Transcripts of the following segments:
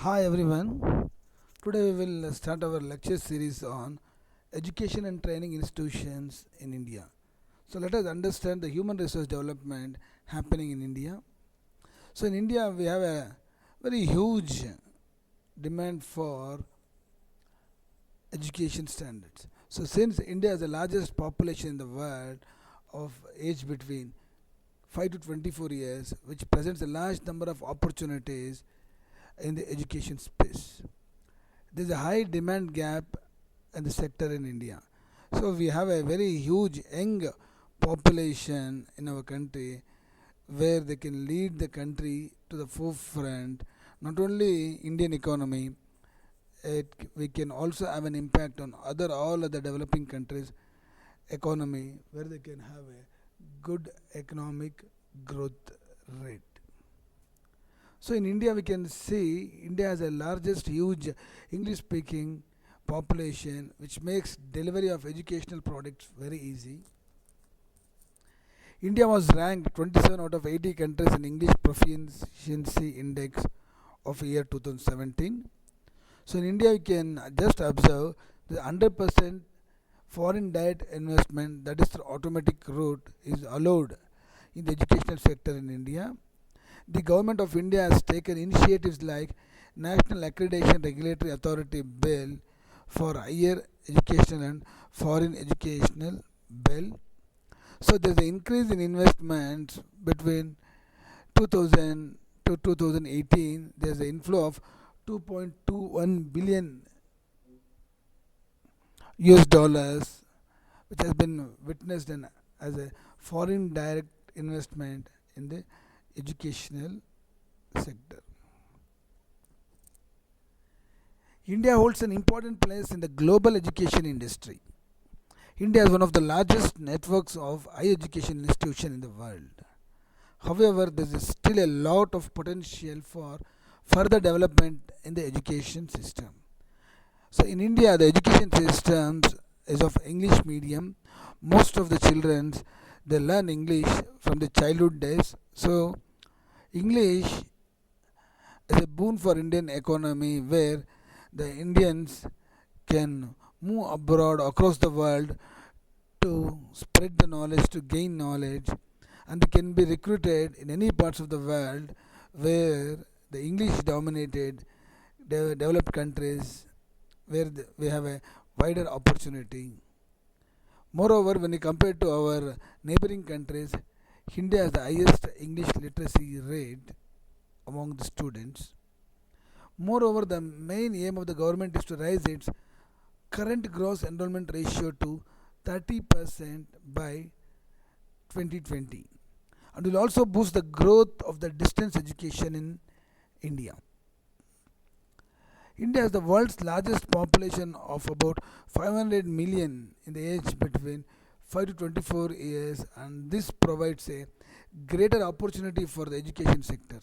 Hi everyone. Today we will start our lecture series on education and training institutions in India. So let us understand the human resource development happening in India. So in India we have a very huge demand for education standards. So since India is the largest population in the world of age between 5 to 24 years, which presents a large number of opportunities in the education space. There is a high demand gap in the sector in India. So we have a very huge young population in our country where they can lead the country to the forefront. Not only Indian economy, we can also have an impact on all other developing countries' economy where they can have a good economic growth rate. So in India, we can see India has the largest huge English speaking population, which makes delivery of educational products very easy. India was ranked 27 out of 80 countries in English Proficiency Index of year 2017. So in India, you can just observe the 100% foreign direct investment, that is the automatic route, is allowed in the educational sector in India. The government of India has taken initiatives like National Accreditation Regulatory Authority Bill for higher educational and foreign educational bill. So there is an increase in investments between 2000 to 2018. There is an inflow of 2.21 billion US dollars, which has been witnessed as a foreign direct investment in the educational sector. India holds an important place in the global education industry. India is one of the largest networks of higher education institutions in the world. However, there is still a lot of potential for further development in the education system. So, in India, the education system is of English medium. Most of the children they learn English from the childhood days. So, English is a boon for Indian economy where the Indians can move abroad across the world to spread the knowledge, to gain knowledge, and they can be recruited in any parts of the world where the English dominated developed countries where we have a wider opportunity. Moreover, when we compare to our neighboring countries, India has the highest English literacy rate among the students. Moreover, the main aim of the government is to raise its current gross enrollment ratio to 30% by 2020 and will also boost the growth of the distance education in India. India has the world's largest population of about 500 million in the age between 5 to 24 years, and this provides a greater opportunity for the education sector.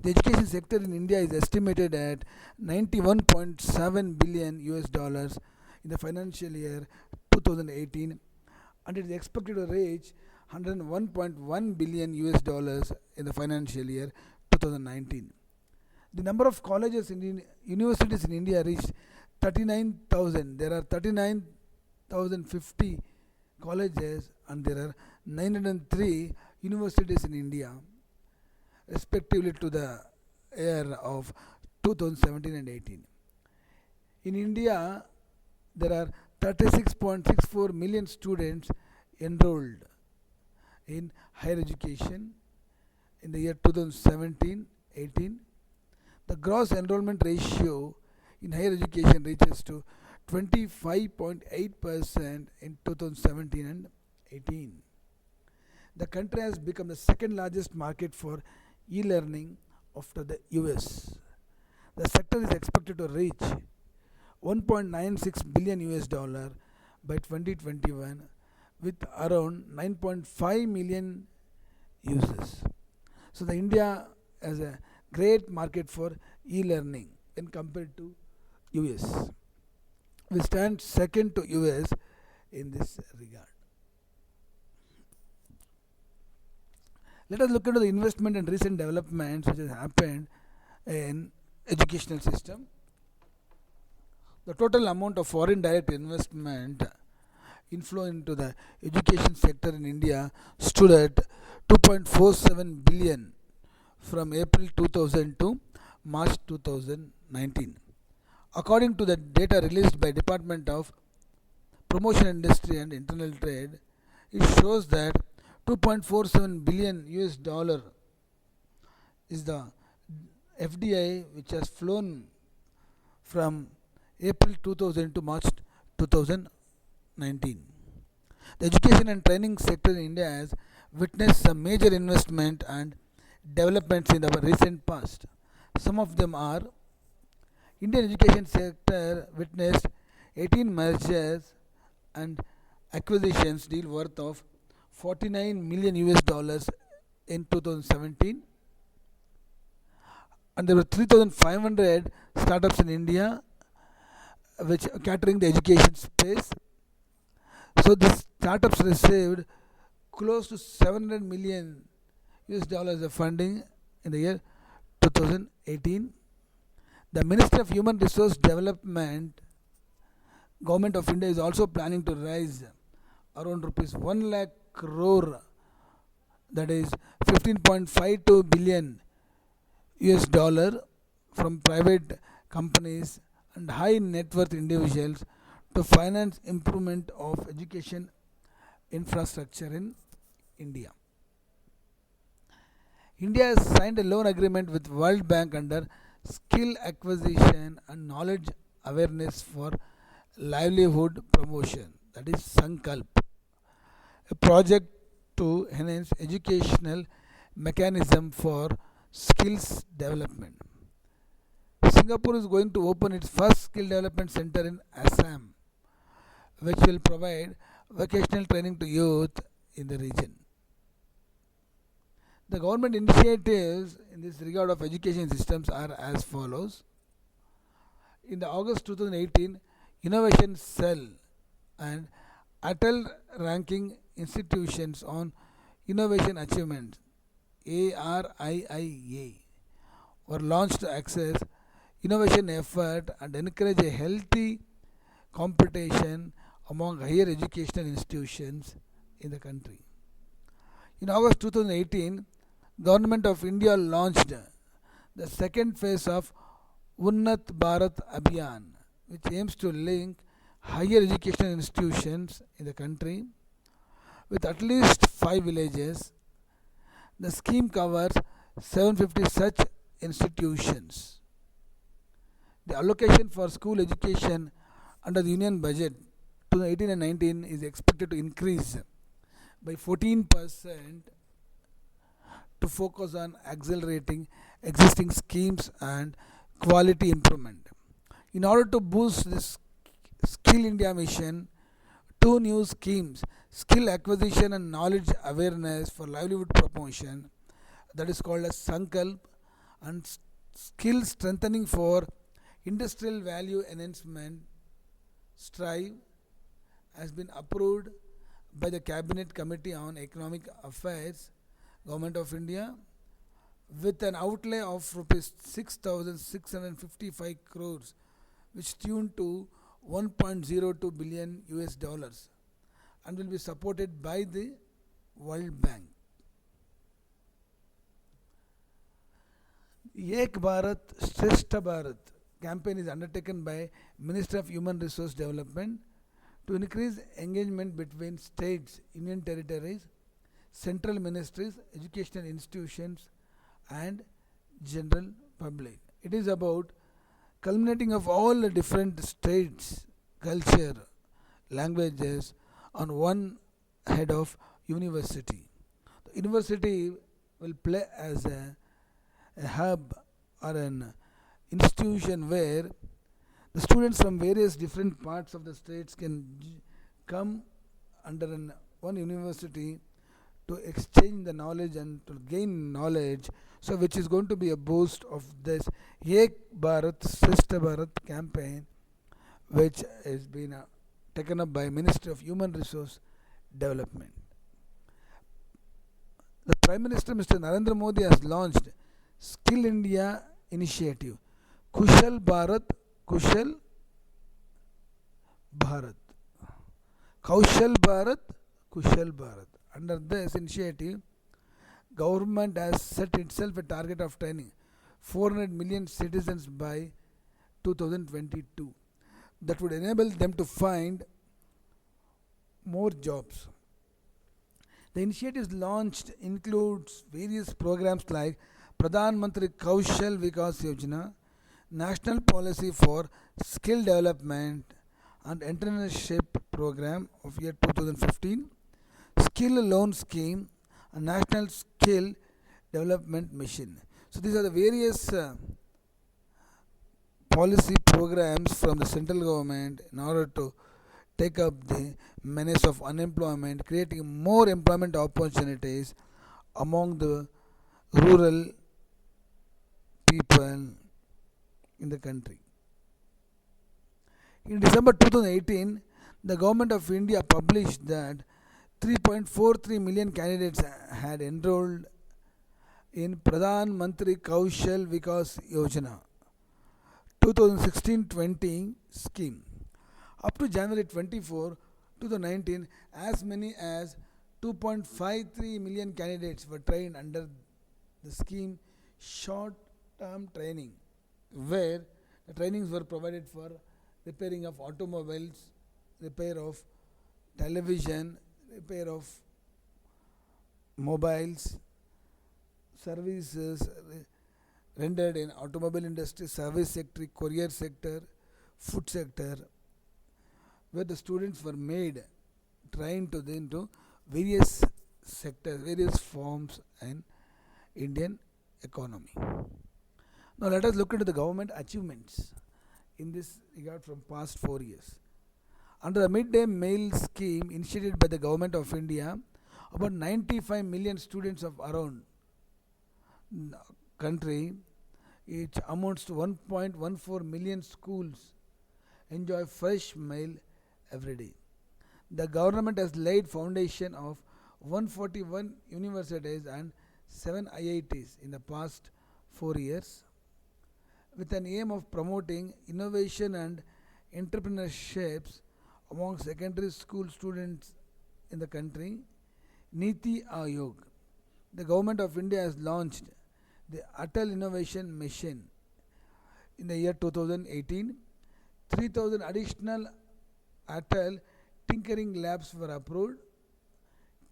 The education sector in India is estimated at 91.7 billion US dollars in the financial year 2018, and it is expected to reach 101.1 billion US dollars in the financial year 2019. The number of colleges in universities in India reached 39,000. There are 39,050 colleges and there are 903 universities in India, respectively to the year of 2017 and 18. In India, there are 36.64 million students enrolled in higher education in the year 2017-18. The gross enrollment ratio in higher education reaches to 25.8% in 2017 and 18. The country has become the second largest market for e-learning after the US. The sector is expected to reach 1.96 billion US dollar by 2021 with around 9.5 million users. So the India has a great market for e-learning when compared to US. We stand second to US in this regard. Let us look into the investment and recent developments which has happened in educational system. The total amount of foreign direct investment inflow into the education sector in India stood at 2.47 billion from April 2000 to March 2019. According to the data released by Department of Promotion Industry and Internal Trade, it shows that 2.47 billion US dollar is the FDI which has flown from April 2000 to March 2019. The education and training sector in India has witnessed some major investment and developments in the recent past. Some of them are: Indian education sector witnessed 18 mergers and acquisitions deal worth of 49 million US dollars in 2017, and there were 3,500 startups in India which are catering the education space. So these startups received close to 700 million US dollars of funding in the year 2018. The Ministry of Human Resource Development, Government of India, is also planning to raise around rupees 1 lakh crore, that is 15.52 billion US dollar, from private companies and high net worth individuals to finance improvement of education infrastructure in India. India has signed a loan agreement with World Bank under Skill Acquisition and Knowledge Awareness for Livelihood Promotion, that is Sankalp, a project to enhance educational mechanism for skills development. Singapore is going to open its first skill development center in Assam, which will provide vocational training to youth in the region. The government initiatives in this regard of education systems are as follows. In the August 2018, Innovation Cell and Atal Ranking Institutions on Innovation Achievements ARIIA were launched to access innovation effort and encourage a healthy competition among higher educational institutions in the country. In August 2018, Government of India launched the second phase of Unnat Bharat Abhiyan, which aims to link higher educational institutions in the country with at least 5 villages. The scheme covers 750 such institutions. The allocation for school education under the Union Budget 2018 and 19 is expected to increase by 14% to focus on accelerating existing schemes and quality improvement. In order to boost this Skill India mission, two new schemes, skill acquisition and knowledge awareness for livelihood promotion, that is called as Sankalp, and skill strengthening for industrial value enhancement, Strive, has been approved by the Cabinet Committee on Economic Affairs, Government of India, with an outlay of rupees 6,655 crores, which tuned to 1.02 billion US dollars, and will be supported by the World Bank. Ek Bharat Shrestha Bharat campaign is undertaken by Ministry of Human Resource Development to increase engagement between states, union territories, central ministries, educational institutions, and general public. It is about culminating of all the different states, culture, languages on one head of university. The university will play as a hub or an institution where the students from various different parts of the states can come under one university to exchange the knowledge and to gain knowledge, so which is going to be a boost of this Ek Bharat Shrestha Bharat campaign, which has been taken up by Ministry of Human Resource Development. The Prime Minister Mr. Narendra Modi has launched Skill India initiative, Kushal Bharat, Kushal Bharat, Kaushal Bharat, Kushal Bharat. Under this initiative, government has set itself a target of training 400 million citizens by 2022. That would enable them to find more jobs. The initiatives launched includes various programs like Pradhan Mantri Kaushal Vikas Yojana, National Policy for Skill Development and Entrepreneurship Program of year 2015, Skill Loan Scheme, and National Skill Development Mission. So these are the various policy programs from the central government in order to take up the menace of unemployment, creating more employment opportunities among the rural people in the country. In December 2018, the government of India published that 3.43 million candidates had enrolled in Pradhan Mantri Kaushal Vikas Yojana 2016-20 scheme. Up to January 24, 2019, as many as 2.53 million candidates were trained under the scheme short term training, where the trainings were provided for repairing of automobiles, repair of television, repair of mobiles, services rendered in automobile industry, service sector, courier sector, food sector, where the students were made trained to into various sectors, various forms in Indian economy. Now let us look into the government achievements in this regard from past 4 years. Under the midday meal scheme initiated by the government of India, about 95 million students of around country, it amounts to 1.14 million schools enjoy fresh meal every day. The government has laid foundation of 141 universities and 7 IITs in the past 4 years with an aim of promoting innovation and entrepreneurships among secondary school students in the country. Niti Aayog. The government of India has launched the Atal Innovation Mission in the year 2018. 3,000 additional Atal tinkering labs were approved,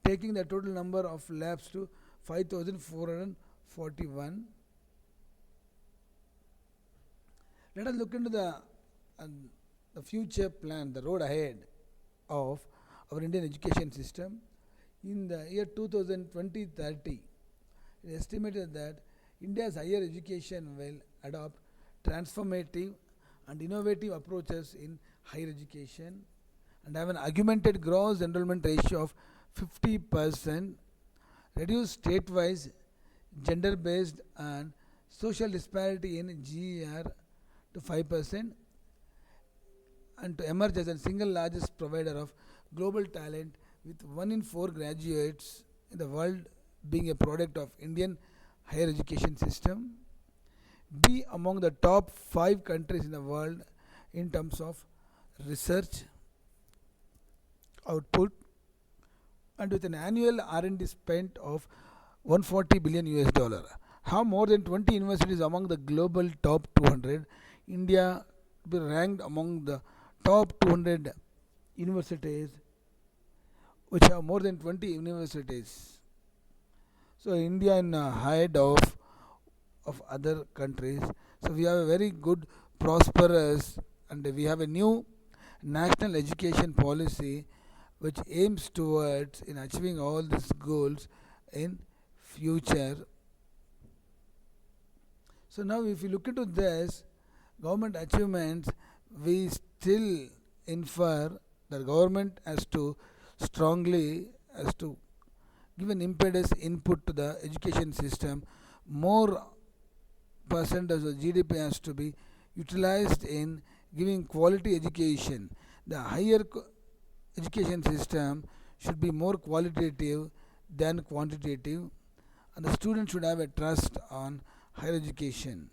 taking the total number of labs to 5,441. Let us look into the future plan, the road ahead of our Indian education system. In the year 2020-30, it is estimated that India's higher education will adopt transformative and innovative approaches in higher education and have an augmented gross enrollment ratio of 50%, reduce state-wise gender-based and social disparity in GER to 5%, and to emerge as the single largest provider of global talent with 1 in 4 graduates in the world being a product of Indian higher education system, be among the top 5 countries in the world in terms of research output, and with an annual R&D spend of 140 billion US dollar, have more than 20 universities among the global top 200. India be ranked among the top 200 universities which have more than 20 universities. So India in ahead of other countries. So we have a very good, prosperous, and we have a new national education policy which aims towards in achieving all these goals in future. So now if you look into this government achievements, we still infer that government has to give an impetus input to the education system. More percentage of GDP has to be utilized in giving quality education. The higher education system should be more qualitative than quantitative, and the students should have a trust on higher education.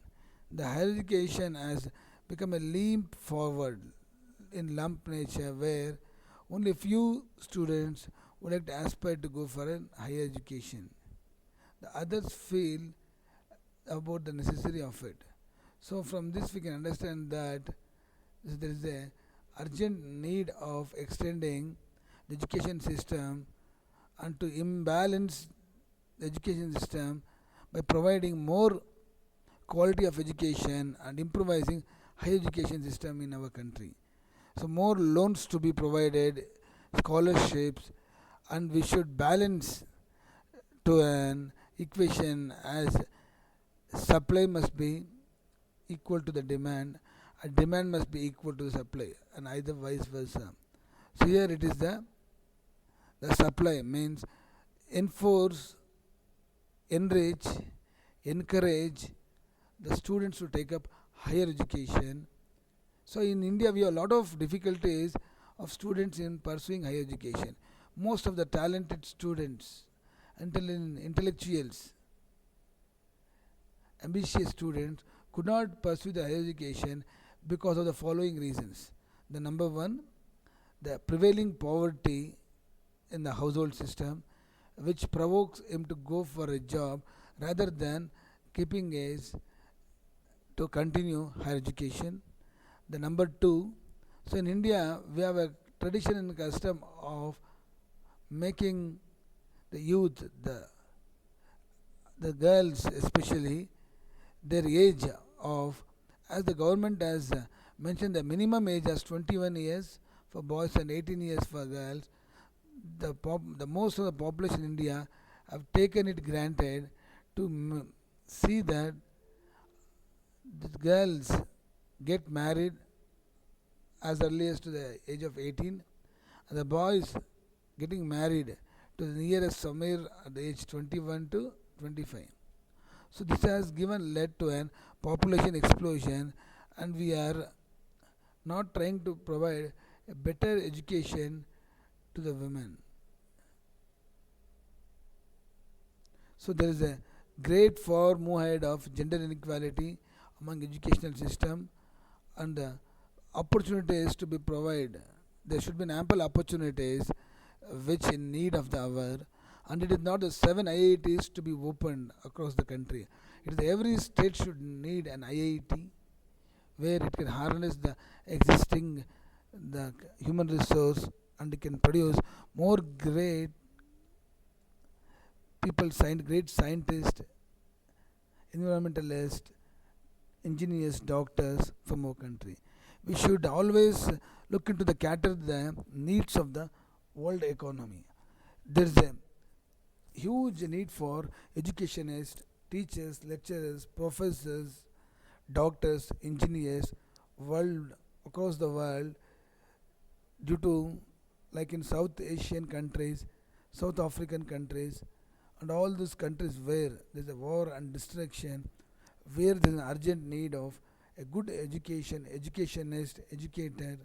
The higher education has become a leap forward in lump nature where only few students would like to aspire to go for a higher education. The others feel about the necessity of it. So from this we can understand that there is a urgent need of extending the education system and to imbalance the education system by providing more quality of education and improvising higher education system in our country. So more loans to be provided, scholarships, and we should balance to an equation as supply must be equal to the demand and demand must be equal to the supply and either vice versa. So here it is the supply means enforce, enrich, encourage the students to take up higher education. So in India we have a lot of difficulties of students in pursuing higher education. Most of the talented students, intellectuals, ambitious students could not pursue the higher education because of the following reasons. The number one, the prevailing poverty in the household system, which provokes him to go for a job rather than keeping his to continue higher education. The number two, so in India we have a tradition and custom of making the youth, the girls especially, their age of, as the government has mentioned the minimum age as 21 years for boys and 18 years for girls. The most of the population in India have taken it granted to see that the girls get married as early as to the age of 18 and the boys getting married to the nearest somewhere at the age 21 to 25. So this has given led to an population explosion and we are not trying to provide a better education to the women. So there is a great far move ahead of gender inequality among educational system and opportunities to be provided. There should be an ample opportunities which in need of the hour and it is not the 7 IITs to be opened across the country. It is every state should need an IIT where it can harness the existing the human resource and it can produce more great people, great scientists, environmentalists, engineers, doctors from our country. We should always look into the cater the needs of the world economy. There is a huge need for educationists, teachers, lecturers, professors, doctors, engineers, world across the world due to like in South Asian countries, South African countries, and all those countries where there is a war and destruction, where there is an urgent need of a good education, educationist, educator,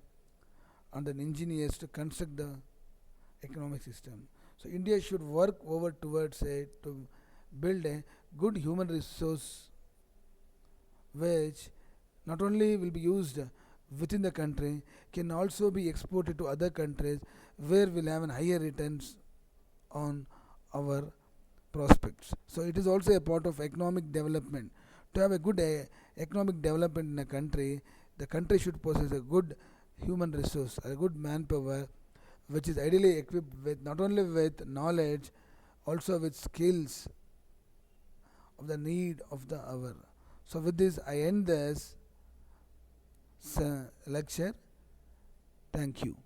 and an engineers to construct the economic system. So India should work over towards it to build a good human resource which not only will be used within the country can also be exported to other countries where we'll have an higher returns on our prospects. So it is also a part of economic development. To have a good economic development in a country, the country should possess a good human resource, a good manpower, which is ideally equipped with not only with knowledge, also with skills of the need of the hour. So with this, I end this lecture. Thank you.